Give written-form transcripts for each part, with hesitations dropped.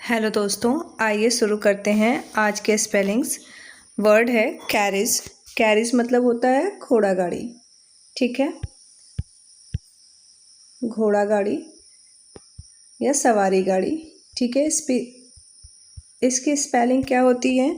Hello दोस्तों, आइए शुरू करते हैं आज के स्पेलिंग्स। वर्ड है कैरिज। कैरिज मतलब होता है घोड़ा गाड़ी। ठीक है, घोड़ा गाड़ी या सवारी गाड़ी। ठीक है, इसकी स्पेलिंग क्या होती है?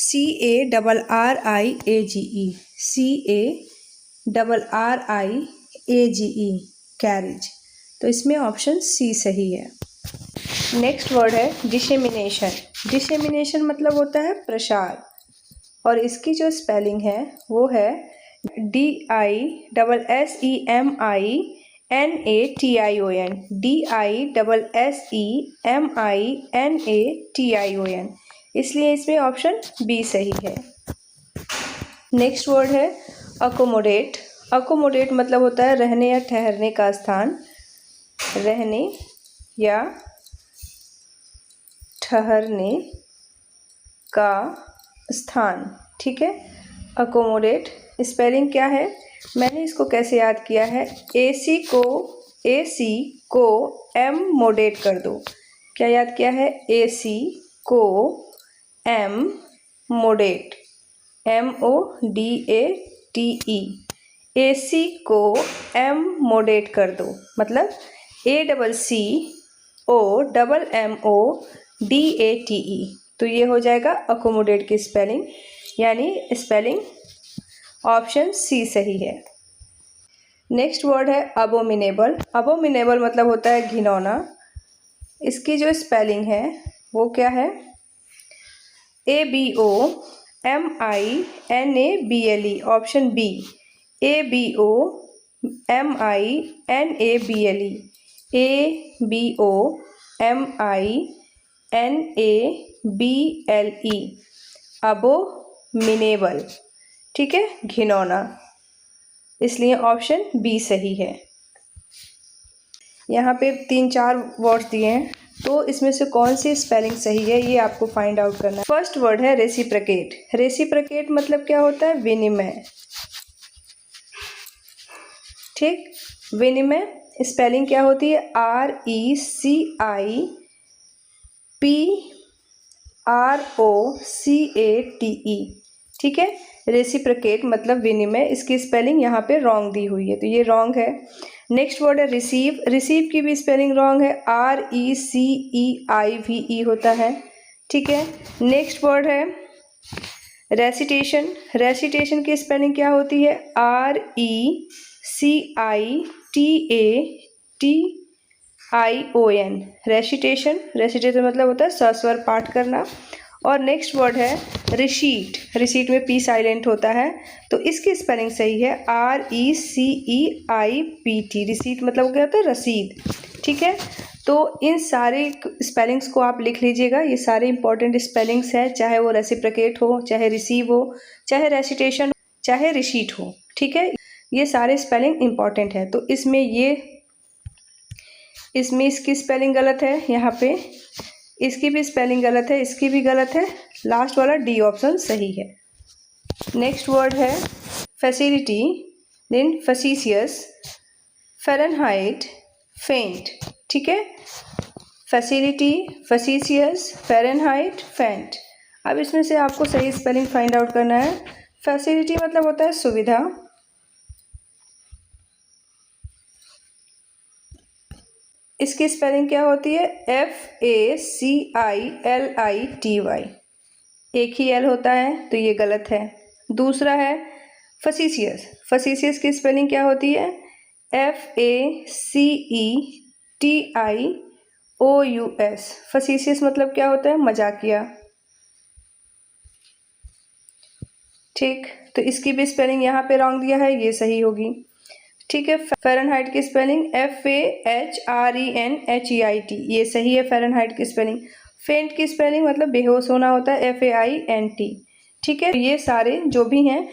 CARRIAGE। CARRIAGE carriage. तो इसमें ऑप्शन सी सही है। नेक्स्ट वर्ड है डिसेमिनेशन। डिसेमिनेशन मतलब होता है प्रसार, और इसकी जो स्पेलिंग है वो है DISSEMINATION। DISSEMINATION, इसलिए इसमें ऑप्शन बी सही है। नेक्स्ट वर्ड है अकोमोडेट। अकोमोडेट मतलब होता है रहने या ठहरने का स्थान। रहने या ठहरने का स्थान। ठीक है, अकोमोडेट स्पेलिंग क्या है? मैंने इसको कैसे याद किया है? AC को M मोडेट कर दो। क्या याद किया है? AC को M मोडेट, MODATE। AC को M मोडेट कर दो मतलब ACCOMMODATE। तो ये हो जाएगा अकोमोडेट की स्पेलिंग, यानी स्पेलिंग ऑप्शन सी सही है। नेक्स्ट वर्ड है अबोमिनेबल। अबोमिनेबल मतलब होता है घिनौना। इसकी जो स्पेलिंग है वो क्या है? ABOMINABLE, option B. ABOMINABLE, ABOMINABLE, abominable. ठीक है, घिनौना, इसलिए ऑप्शन बी सही है। यहाँ पे 3-4 वर्ड्स दिए हैं, तो इसमें से कौन सी स्पेलिंग सही है ये आपको फाइंड आउट करना है। फर्स्ट वर्ड है रेसिप्रोकेट। रेसिप्रोकेट मतलब क्या होता है? विनिमय। ठीक, विनिमय स्पेलिंग क्या होती है? RECIPROCATE। ठीक है, रेसिप्रोकेट मतलब विनिमय। इसकी स्पेलिंग यहाँ पे रॉन्ग दी हुई है, तो ये रॉन्ग है। नेक्स्ट वर्ड है रिसीव। रिसीव की भी स्पेलिंग रॉन्ग है, RECEIVE होता है। ठीक है, नेक्स्ट वर्ड है रेसिटेशन। रेसिटेशन की स्पेलिंग क्या होती है? RECITATION, recitation. रेसिटेशन मतलब होता है सस्वर पाठ करना। और नेक्स्ट वर्ड है रिसीट। रिसीट में पी साइलेंट होता है, तो इसकी स्पेलिंग सही है RECEIPT। रिसीट मतलब क्या होता है? रसीद। ठीक है, तो इन सारे स्पेलिंग्स को आप लिख लीजिएगा। ये सारे इंपॉर्टेंट स्पेलिंग्स हैं, चाहे वो रेसिप्रोकेट हो, चाहे रिसीव हो, चाहे रेसिटेशन हो, चाहे रिसीट हो। ठीक है, ये सारे स्पेलिंग इंपॉर्टेंट है। तो इसमें इसकी स्पेलिंग गलत है, यहाँ पे इसकी भी स्पेलिंग गलत है, इसकी भी गलत है। लास्ट वाला डी ऑप्शन सही है। नेक्स्ट वर्ड है फैसिलिटी, देन फैसिशियस, फ़ारेनहाइट, फेंट। ठीक है, फैसिलिटी, फैसिशियस, फ़ारेनहाइट, फेंट। अब इसमें से आपको सही स्पेलिंग फाइंड आउट करना है। फैसिलिटी मतलब होता है सुविधा। इसकी स्पेलिंग क्या होती है? FACILITY। एक ही एल होता है, तो ये गलत है। दूसरा है फैसिशियस। फैसिशियस की स्पेलिंग क्या होती है? FACETIOUS। फैसिशियस मतलब क्या होता है? मजाकिया। ठीक, तो इसकी भी स्पेलिंग यहाँ पे रॉन्ग दिया है, ये सही होगी। ठीक है, फ़ारेनहाइट की स्पेलिंग FAHRENHEIT, ये सही है फ़ारेनहाइट की स्पेलिंग। फेंट की स्पेलिंग मतलब बेहोश होना होता है, FAINT। ठीक है, ये सारे जो भी हैं,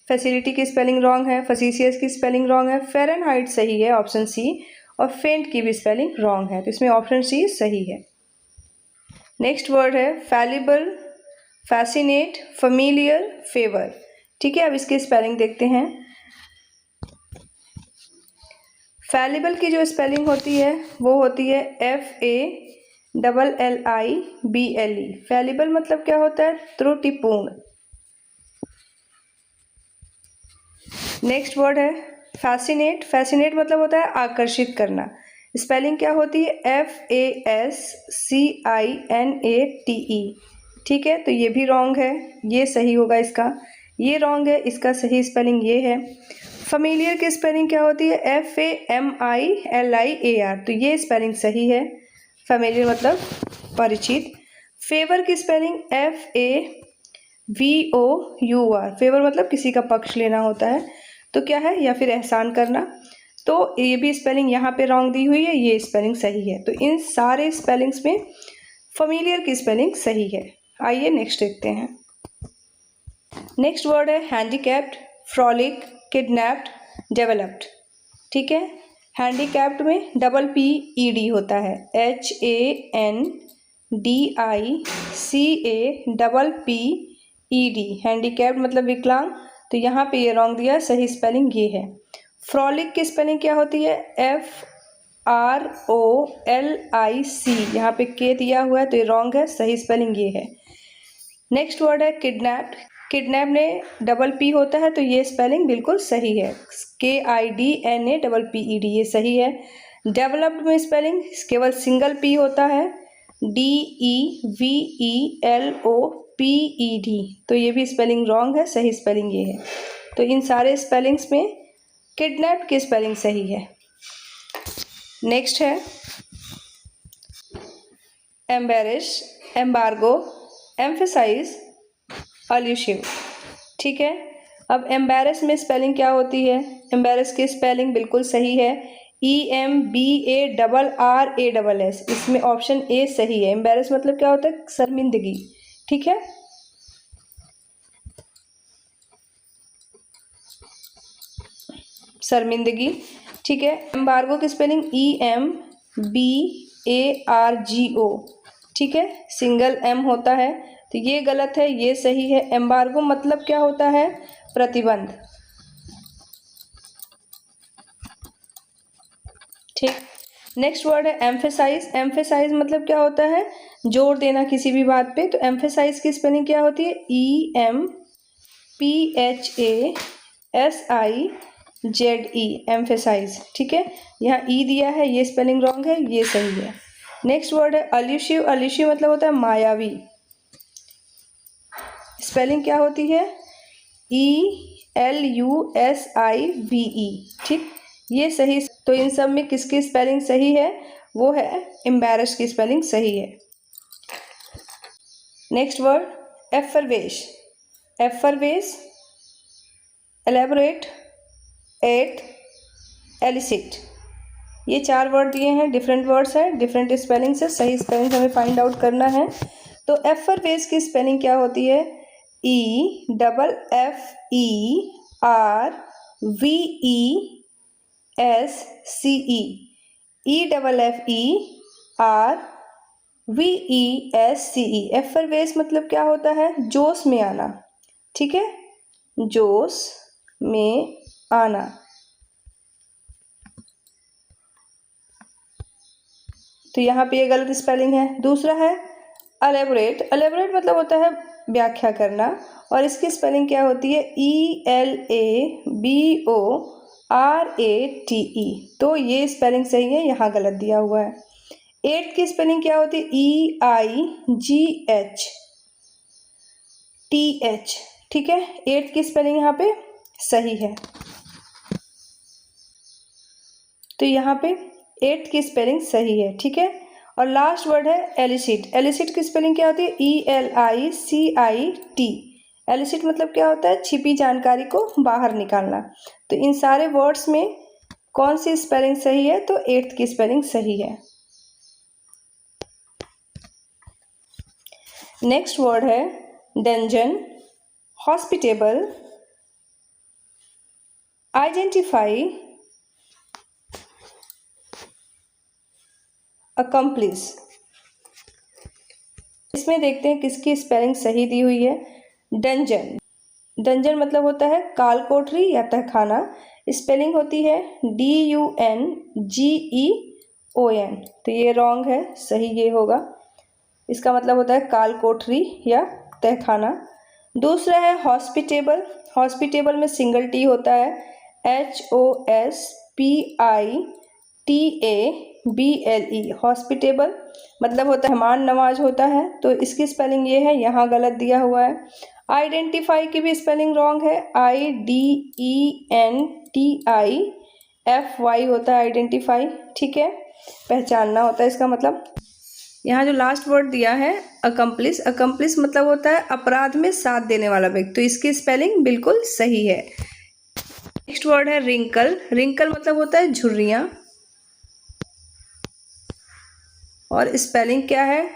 फैसिलिटी की स्पेलिंग रॉन्ग है, फैसिशियस की स्पेलिंग रॉन्ग है, फ़ारेनहाइट सही है ऑप्शन सी, और फेंट की भी स्पेलिंग रॉन्ग है, तो इसमें ऑप्शन सी सही है। नेक्स्ट वर्ड है फैलिबल, फैसिनेट, फैमिलियर, फेवर। ठीक है, अब इसकी स्पेलिंग देखते हैं। फैलिबल की जो स्पेलिंग होती है वो होती है FALLIBLE। फैलिबल मतलब क्या होता है? त्रुटिपूर्ण। नेक्स्ट वर्ड है फैसिनेट। फैसिनेट मतलब होता है आकर्षित करना। स्पेलिंग क्या होती है? FASCINATE। ठीक है, तो ये भी रॉन्ग है, ये सही होगा इसका, ये रॉन्ग है, इसका सही स्पेलिंग ये है। फेमिलियर की स्पेलिंग क्या होती है? FAMILIAR, तो ये स्पेलिंग सही है। फेमिलियर मतलब परिचित। फेवर की स्पेलिंग FAVOUR। फेवर मतलब किसी का पक्ष लेना होता है, तो क्या है? या फिर एहसान करना। तो ये भी स्पेलिंग यहाँ पे रॉन्ग दी हुई है, ये स्पेलिंग सही है। तो इन सारे स्पेलिंग्स में फेमिलियर की स्पेलिंग सही है। आइए नेक्स्ट देखते हैं। नेक्स्ट वर्ड है हैंडीकैप्ड, फ्रॉलिक, किडनैप्ड, डेवलप्ड। ठीक है, हैंडीकैप्ड में डबल PED होता है, HANDICAPPED। हैंडीकैप्ड मतलब विकलांग, तो यहाँ पे ये रॉन्ग दिया, सही स्पेलिंग ये है। फ्रॉलिक की स्पेलिंग क्या होती है? FROLIC, यहाँ पे के दिया हुआ है, तो ये रॉन्ग है, सही स्पेलिंग ये है। नेक्स्ट वर्ड है किडनैप्ड। किडनैप में डबल P होता है, तो ये स्पेलिंग बिल्कुल सही है, KIDNAPPED, ये सही है। डेवलप्ड में स्पेलिंग केवल सिंगल P होता है, DEVELOPED, तो ये भी स्पेलिंग रॉन्ग है, सही स्पेलिंग ये है। तो इन सारे स्पेलिंग्स में किडनैप की स्पेलिंग सही है। नेक्स्ट है एम्बैरेस, एम्बार्गो, एम्फेसाइज, अल्यूसिव। ठीक है, अब एम्बैरेस में स्पेलिंग क्या होती है? एम्बैरेस की स्पेलिंग बिल्कुल सही है, EMBARRASS। इसमें ऑप्शन ए सही है। एम्बैरेस मतलब क्या होता है? शर्मिंदगी। ठीक है, शर्मिंदगी। ठीक है, एम्बार्गो की स्पेलिंग EMBARGO। ठीक है, सिंगल M होता है, तो ये गलत है, ये सही है। एम्बार्गो मतलब क्या होता है? प्रतिबंध। ठीक, नेक्स्ट वर्ड है एम्फेसाइज। एम्फेसाइज मतलब क्या होता है? जोर देना किसी भी बात पे। तो एम्फेसाइज की स्पेलिंग क्या होती है? EMPHASIZE, emphasize. ठीक है, यहाँ ई दिया है, ये स्पेलिंग रॉन्ग है, ये सही है। नेक्स्ट वर्ड है अल्यूसिव। अल्यूसिव मतलब होता है मायावी। स्पेलिंग क्या होती है? ELUSIVE। ठीक, ये सही। तो इन सब में किसकी स्पेलिंग सही है? वो है एम्बैरेस की स्पेलिंग सही है। Next word effervesce. Effervesce, elaborate, ate, elicit, ये 4 वर्ड दिए हैं, डिफरेंट वर्ड्स हैं, डिफरेंट स्पेलिंग से। सही स्पेलिंग हमें फाइंड आउट करना है। तो एफरवेश की स्पेलिंग क्या होती है? EFFERVESCE, EFFERVESCE। एफरवेश मतलब क्या होता है? जोश में आना। ठीक है, जोश में आना। तो यहाँ पे ये गलत स्पेलिंग है। दूसरा है एलेबोरेट। एलेबोरेट मतलब होता है व्याख्या करना, और इसकी स्पेलिंग क्या होती है? ELABORATE। तो ये स्पेलिंग सही है, यहाँ गलत दिया हुआ है। एट की स्पेलिंग क्या होती है? EIGHTH। ठीक है, एट की स्पेलिंग यहाँ पे सही है। तो यहाँ पे एट की स्पेलिंग सही है। ठीक है, और लास्ट वर्ड है एलिसिट। एलिसिट की स्पेलिंग क्या होती है? ELICIT। एलिसिट मतलब क्या होता है? छिपी जानकारी को बाहर निकालना। तो इन सारे वर्ड्स में कौन सी स्पेलिंग सही है? तो एट्थ की स्पेलिंग सही है। नेक्स्ट वर्ड है डंजन, हॉस्पिटेबल, आइडेंटिफाई, अकम्प्लिस। इसमें देखते हैं किसकी स्पेलिंग सही दी हुई है। डंजन, डंजन मतलब होता है काल कोठरी या तहखाना। स्पेलिंग होती है DUNGEON। ON, तो ये रॉन्ग है, सही ये होगा। इसका मतलब होता है काल कोठरी या तहखाना। दूसरा है हॉस्पिटेबल। हॉस्पिटेबल में सिंगल टी होता है, HOSPITABLE, हॉस्पिटेबल मतलब होता है मेहमान नवाज होता है, तो इसकी स्पेलिंग ये है, यहाँ गलत दिया हुआ है। आइडेंटिफाई की भी स्पेलिंग रॉन्ग है, IDENTIFY होता है आइडेंटिफाई, ठीक है, पहचानना होता है इसका मतलब। यहाँ जो लास्ट वर्ड दिया है अकम्प्लिस, अकम्प्लिस मतलब होता है अपराध में साथ देने वाला व्यक्ति, तो इसकी स्पेलिंग बिल्कुल सही है। नेक्स्ट वर्ड है रिंकल। रिंकल मतलब होता है झुर्रियाँ, और स्पेलिंग क्या है,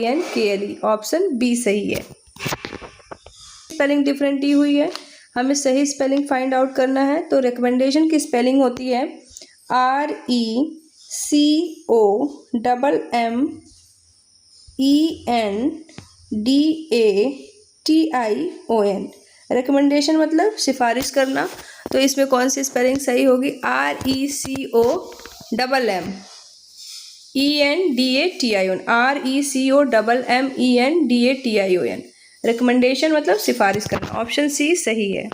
WRINKLE, ऑप्शन बी सही है। स्पेलिंग डिफरेंट ही हुई है, हमें सही स्पेलिंग फाइंड आउट करना है। तो रिकमेंडेशन की स्पेलिंग होती है RECOMMENDATION। रिकमेंडेशन मतलब सिफारिश करना, तो इसमें कौन सी स्पेलिंग सही होगी, RECOMMENDATION। रिकमेंडेशन मतलब सिफारिश करना, ऑप्शन सी सही है।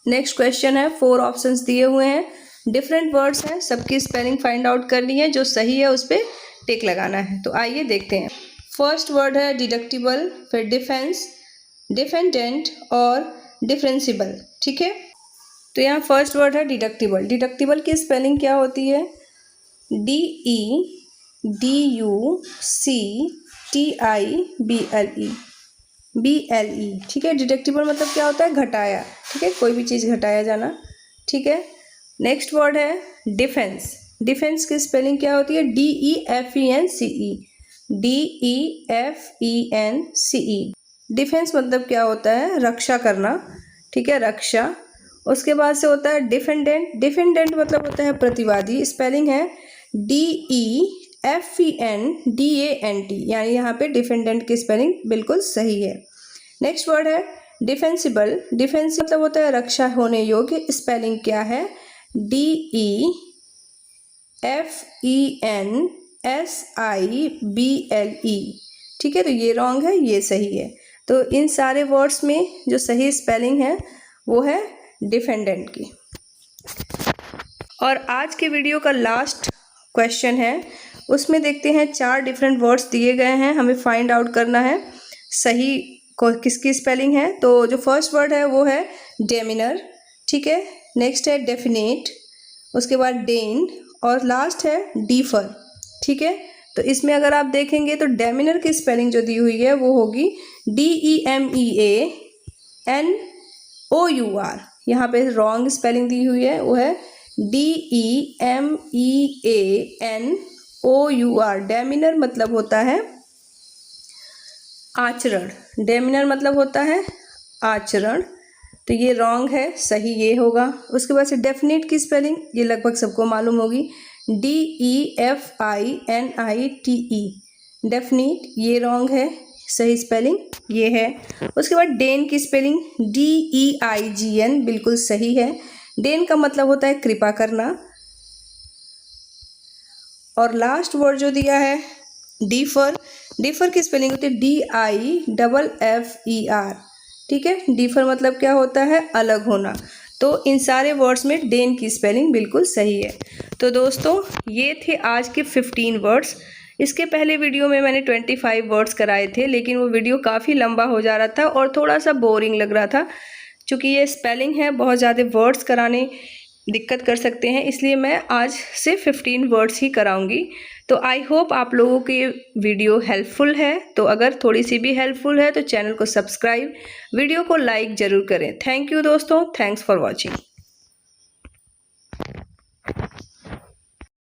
नेक्स्ट क्वेश्चन है, 4 ऑप्शंस दिए हुए हैं, डिफरेंट वर्ड्स हैं, सबकी स्पेलिंग फाइंड आउट करनी है, जो सही है उस पर टिक लगाना है। तो आइए देखते हैं। फर्स्ट वर्ड है डिडक्टिबल, फिर डिफेंस, डिफेंडेंट और डिफरेंसिबल, ठीक है। तो यहाँ फर्स्ट वर्ड है डिडक्टिबल। डिडक्टिबल की स्पेलिंग क्या होती है, DEDUCTIBLE, ठीक है। डिडक्टिबल मतलब क्या होता है, घटाया, ठीक है, कोई भी चीज़ घटाया जाना, ठीक है। नेक्स्ट वर्ड है डिफेंस। डिफेंस की स्पेलिंग क्या होती है, DEFENCE। डिफेंस मतलब क्या होता है, रक्षा करना, ठीक है, रक्षा। उसके बाद से होता है डिफेंडेंट। डिफेंडेंट मतलब होता है प्रतिवादी, स्पेलिंग है DEFENDANT, यानी यहाँ पे डिफेंडेंट की स्पेलिंग बिल्कुल सही है। नेक्स्ट वर्ड है डिफेंसिबल। डिफेंसिव मतलब होता है रक्षा होने योग्य, स्पेलिंग क्या है, DEFENSIBLE, ठीक है। तो ये रॉन्ग है, ये सही है। तो इन सारे वर्ड्स में जो सही स्पेलिंग है वो है डिफेंडेंट की। और आज के वीडियो का लास्ट क्वेश्चन है, उसमें देखते हैं 4 डिफरेंट वर्ड्स दिए गए हैं, हमें फाइंड आउट करना है सही किसकी स्पेलिंग है। तो जो फर्स्ट वर्ड है वो है डेमिनर, ठीक है। नेक्स्ट है डेफिनेट, उसके बाद डेन, और लास्ट है डीफर, ठीक है। तो इसमें अगर आप देखेंगे तो डेमिनर की स्पेलिंग जो दी हुई है वो होगी DEMEANOUR। यहाँ पे रॉन्ग स्पेलिंग दी हुई है, वो है DEMEANOUR। डेमिनर मतलब होता है आचरण, डेमिनर मतलब होता है आचरण, तो ये रॉन्ग है, सही ये होगा। उसके बाद से डेफिनेट की स्पेलिंग ये लगभग सबको मालूम होगी, DEFINITE, डेफिनेट, ये रॉन्ग है, सही स्पेलिंग ये है। उसके बाद डेन की स्पेलिंग DEIGN, बिल्कुल सही है। डेन का मतलब होता है कृपा करना। और लास्ट वर्ड जो दिया है डीफर, डीफर की स्पेलिंग होती है DIFFER, ठीक है। डीफर मतलब क्या होता है, अलग होना। तो इन सारे वर्ड्स में डेन की स्पेलिंग बिल्कुल सही है। तो दोस्तों ये थे आज के 15 वर्ड्स। इसके पहले वीडियो में मैंने 25 वर्ड्स कराए थे, लेकिन वो वीडियो काफ़ी लंबा हो जा रहा था और थोड़ा सा बोरिंग लग रहा था। चूँकि ये स्पेलिंग है, बहुत ज़्यादा वर्ड्स कराने दिक्कत कर सकते हैं, इसलिए मैं आज से 15 वर्ड्स ही कराऊंगी। तो आई होप आप लोगों की वीडियो हेल्पफुल है। तो अगर थोड़ी सी भी हेल्पफुल है तो चैनल को सब्सक्राइब, वीडियो को लाइक ज़रूर करें। थैंक यू दोस्तों, थैंक्स फॉर वॉचिंग।